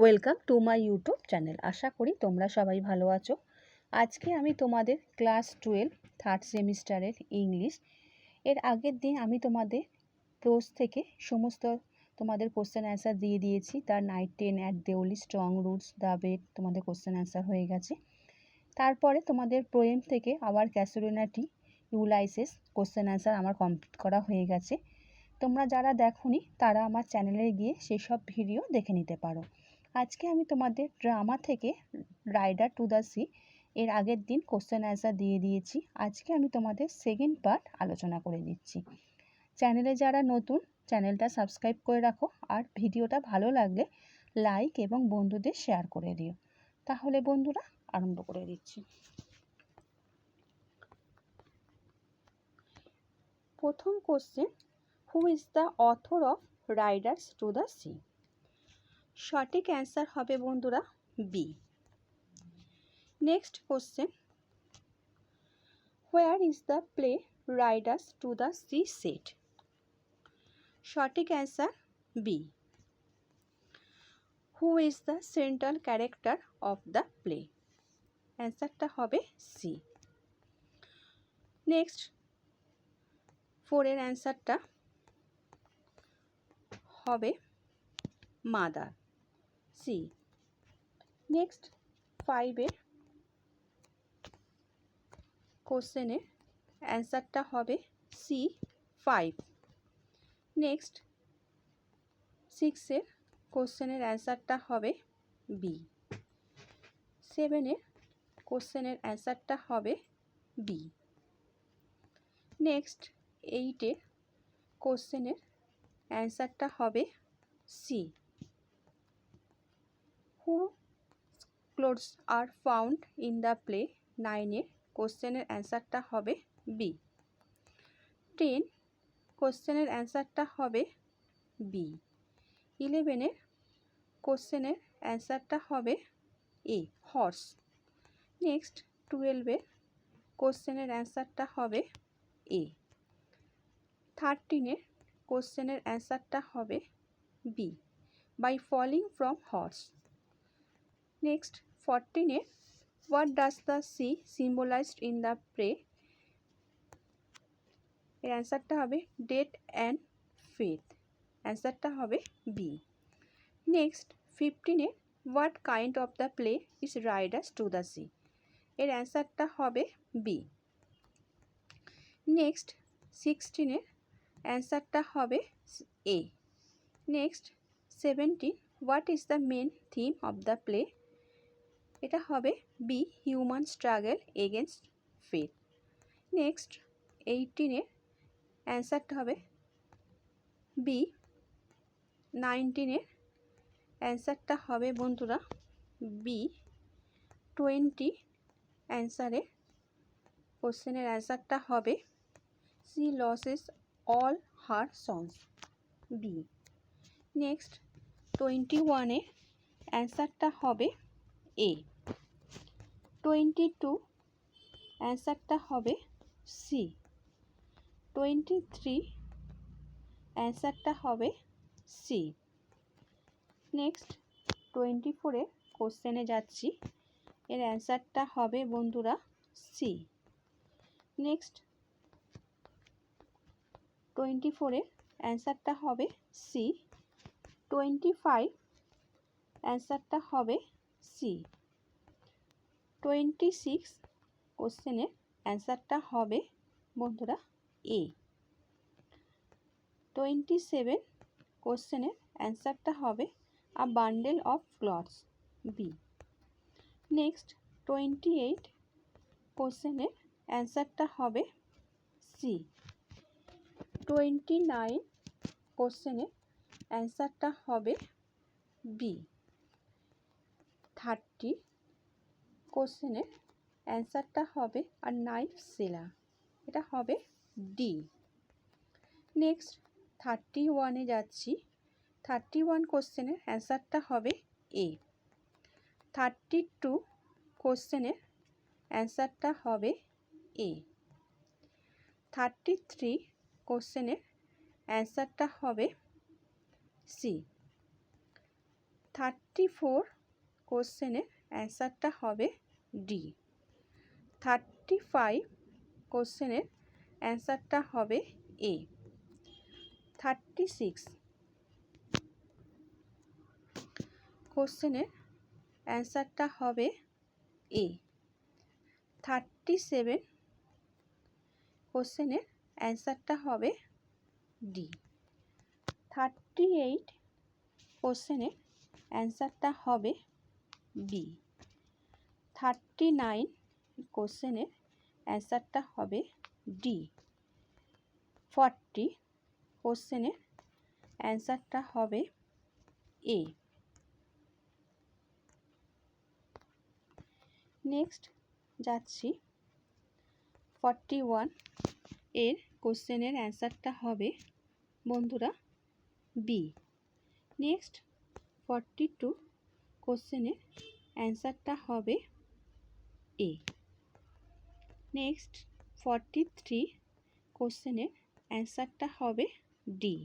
Welcome to my YouTube channel. আশা করি তোমরা সবাই ভালো আছো। আজকে আমি তোমাদের ক্লাস 12 থার্ড সেমিস্টারের ইংলিশ এর আগের দিন আমি তোমাদের প্রোজ থেকে সমস্ত তোমাদের কোশ্চেন অ্যান্সার দিয়ে দিয়েছি। তার night 10 at Deoli, strong roots, the bed তোমাদের কোশ্চেন অ্যান্সার হয়ে গেছে। তারপরে তোমাদের পোয়েম থেকে আওয়ার ক্যাসেলিনাটি, ইউলাইসেস কোশ্চেন অ্যান্সার আমার কমপ্লিট করা হয়ে গেছে। তোমরা যারা দেখোনি তারা আমার চ্যানেলে গিয়ে সেই সব ভিডিও দেখে নিতে পারো। আজকে আমি তোমাদের ড্রামা থেকে রাইডার টু দ্য সি এর আগের দিন কোশ্চেন অ্যান্সার দিয়ে দিয়েছি। আজকে আমি তোমাদের সেকেন্ড পার্ট আলোচনা করে দিচ্ছি। চ্যানেলে যারা নতুন, চ্যানেলটা সাবস্ক্রাইব করে রাখো, আর ভিডিওটা ভালো লাগলে লাইক এবং বন্ধুদের শেয়ার করে দিও। তাহলে বন্ধুরা আরম্ভ করে দিচ্ছি। প্রথম question, who is the author of riders to the sea? সঠিক অ্যান্সার হবে বন্ধুরা B. Next question, where is the play riders to the sea set? সঠিক answer B. Who is the central character of the play? অ্যান্সারটা হবে C. Next 4 এর অ্যান্সারটা হবে mother, C. Next 5 এর কোশ্চেনের অ্যান্সারটা হবে সি 5। নেক্সট 6 এর কোশ্চেনের অ্যান্সারটা হবে বি। 7 এর কোশ্চেনের অ্যান্সারটা হবে বি। নেক্সট 8 এর কোশ্চেনের অ্যান্সারটা হবে C. Who clothes are found in the play? 9 এর কোশ্চেনের অ্যান্সারটা হবে বি। 10 কোশ্চেনের অ্যান্সারটা হবে বি। 11 এর কোশ্চেনের অ্যান্সারটা হবে এ, হর্স। নেক্সট 12 এর কোশ্চেনের অ্যান্সারটা হবে এ। 13 এর কোশ্চেনের অ্যান্সারটা হবে B, by falling from horse. Next 14 এর what does the sea symbolized in the play? এর অ্যান্সারটা হবে ডেথ অ্যান্ড ফেথ। অ্যান্সারটা হবে বি। নেক্সট 15 এর what kind of the play is riders to the sea? এর অ্যান্সারটা হবে বি। নেক্সট 16 এর অ্যান্সারটা হবে A. Next 17 what is the main theme of the play? এটা হবে B, human struggle against faith. Next 18 এর অ্যান্সারটা হবে বি। 19 এর অ্যান্সারটা হবে বন্ধুরা বি। 20 অ্যান্সারে কোশ্চেনের অ্যান্সারটা হবে সি লসেস অল হার সংস, বি। নেক্সট 21 এর অ্যান্সারটা হবে এ। 22 অ্যান্সারটা হবে সি। 23 অ্যান্সারটা হবে সি। নেক্সট 24 এর কোশ্চেনে যাচ্ছি, এর অ্যান্সারটা হবে বন্ধুরা সি। নেক্সট 24 এর অ্যান্সারটা হবে সি। 25 অ্যান্সারটা হবে সি। 26 কোশ্চেনের অ্যান্সারটা হবে বন্ধুরা এ। 27 কোশ্চেনের অ্যান্সারটা হবে a bundle of clothes, B. Next 28 কোশ্চেনের অ্যান্সারটা হবে সি। 29 কোশ্চেনের অ্যান্সারটা হবে বি। 30 কোশ্চেনের অ্যান্সারটা হবে আর নাইফ সেলার, এটা হবে ডি। নেক্সট 31-এ যাচ্ছি, 31 কোশ্চেনের অ্যান্সারটা হবে এ। 32 কোশ্চেনের অ্যান্সারটা হবে এ। 33 কোশ্চেনের অ্যান্সারটা হবে সি। 34 কোশ্চেনের অ্যান্সারটা হবে ডি। 35 কোশ্চেনের অ্যান্সারটা হবে এ। 36 কোশ্চেনের অ্যান্সারটা হবে এ। 37 কোশ্চেনের অ্যান্সারটা হবে ডি। 38 কোশ্চেনের অ্যান্সারটা হবে বি। 39 কোশ্চেনের অ্যান্সারটা হবে ডি। 40 কোশ্চেনের অ্যান্সারটা হবে এ। নেক্সট যাচ্ছি 41 এর কোশ্চেনের অ্যান্সারটা হবে বন্ধুরা বি। নেক্সট 42 কোশ্চেনের অ্যান্সারটা হবে এ। নেক্সট 43 কোশ্চেনের অ্যান্সারটা হবে ডি।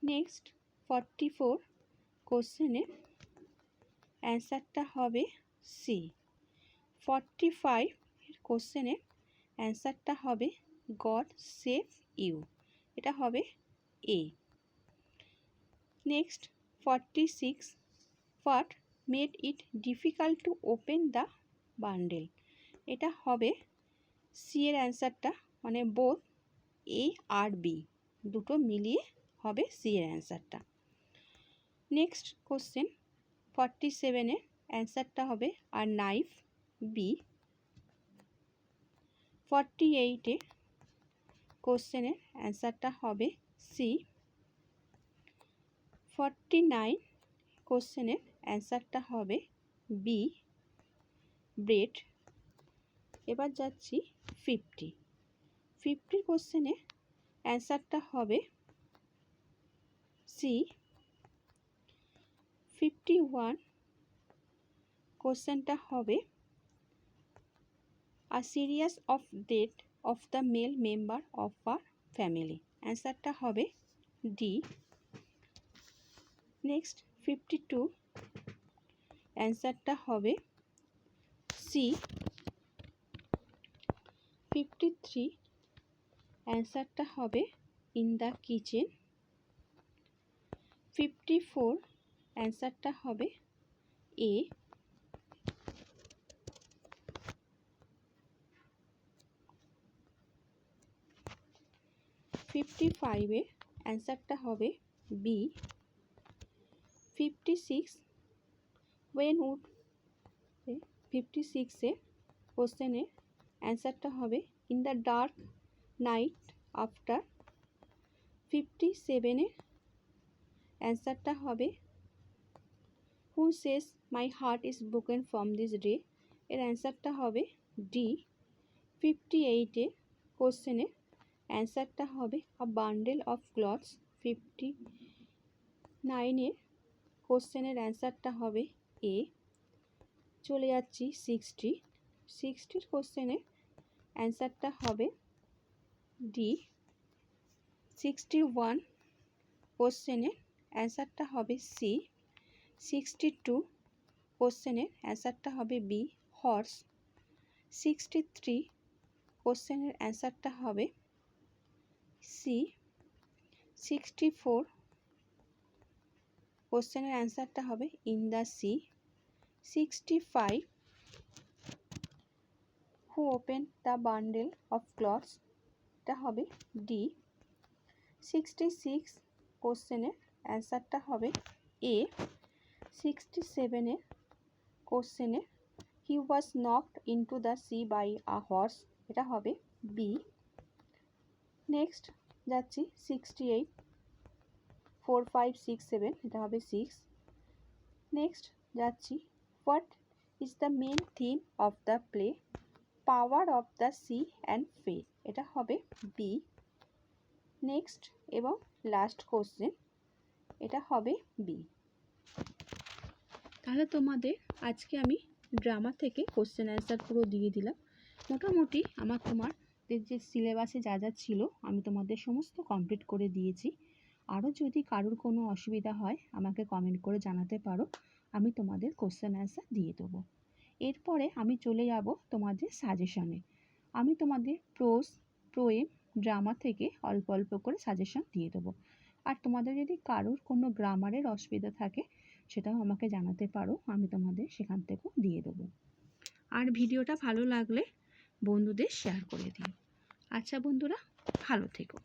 নেক্সট 44 কোশ্চেনের অ্যান্সারটা হবে সি। 45 কোশ্চেনের অ্যান্সারটা হবে গড সেভ ইউ, এটা হবে A. Next 46 what made it difficult to open the bundle, এটা হবে সি এর অ্যান্সারটা, মানে বোথ এ আর বি দুটো মিলিয়ে হবে সি এর অ্যান্সারটা। নেক্সট কোশ্চেন 47 এর অ্যান্সারটা হবে আর নাইফ বি। 48 এর কোশ্চেনের অ্যান্সারটা হবে সি। 49 কোশ্চেনের অ্যান্সারটা হবে বি ব্রেড। এবার যাচ্ছি 50 কোশ্চেনের অ্যান্সারটা হবে সি। 51 কোশ্চেনটা হবে a serious of death of the male member of a family, অ্যান্সারটা হবে ডি। নেক্সট 52 অ্যান্সারটা হবে সি। 53 অ্যান্সারটা হবে ইন দ্য কিচেন। 54 অ্যান্সারটা হবে এ। 55 এর অ্যান্সারটা হবে বি। 56 ওয়েন উড 56 এর কোশ্চেনের অ্যান্সারটা হবে in the dark night after. 57 এর অ্যান্সারটা হবে who says my heart is broken from this day, এর অ্যান্সারটা হবে ডি। 58 এর কোশ্চেনের অ্যান্সারটা হবে আ বান্ডেল অফ ক্লথস। 59 এর কোশ্চেনের অ্যান্সারটা হবে এ। চলে যাচ্ছি 60 কোশ্চেনের অ্যান্সারটা হবে ডি। 61 কোশ্চেনের অ্যান্সারটা হবে সি। 62 কোশ্চেনের অ্যান্সারটা হবে বি হর্স। 63 কোশ্চেনের অ্যান্সারটা হবে সি। 64 কোশ্চেনের অ্যান্সারটা হবে in the sea. 65 who open the bundle of clothes, এটা হবে ডি। 66 কোশ্চেনের অ্যান্সারটা হবে এ। 67 এর কোশ্চেনে he was knocked into the sea by a horse, এটা হবে বি। নেক্সট যাচ্ছি 68 4 5 6 7, এটা হবে 6। নেক্সট যাচ্ছি what is the main theme of the play, power of the sea and fate, এটা হবে বি। নেক্সট এবং লাস্ট কোশ্চেন, এটা হবে বি। তাহলে তোমাদের আজকে আমি ড্রামা থেকে কোশ্চেন অ্যান্সার পুরো দিয়ে দিলাম। মোটামুটি তোমাদের যে সিলেবাসে যা যা ছিল আমি তোমাদের সমস্ত কমপ্লিট করে দিয়েছি। আরও যদি কারোর কোনো অসুবিধা হয় আমাকে কমেন্ট করে জানাতে পারো, আমি তোমাদের কোশ্চেন অ্যান্সার দিয়ে দেবো। এরপরে আমি চলে যাব তোমাদের সাজেশনে। আমি তোমাদের প্রোজ, পোয়েম, ড্রামা থেকে অল্প অল্প করে সাজেশন দিয়ে দেবো। আর তোমাদের যদি কারোর কোনো গ্রামারের অসুবিধা থাকে সেটাও আমাকে জানাতে পারো, আমি তোমাদের সেখান থেকেও দিয়ে দেবো। আর ভিডিওটা ভালো লাগলে বন্ধুদের শেয়ার করে দিও। আচ্ছা বন্ধুরা, ভালো থেকো।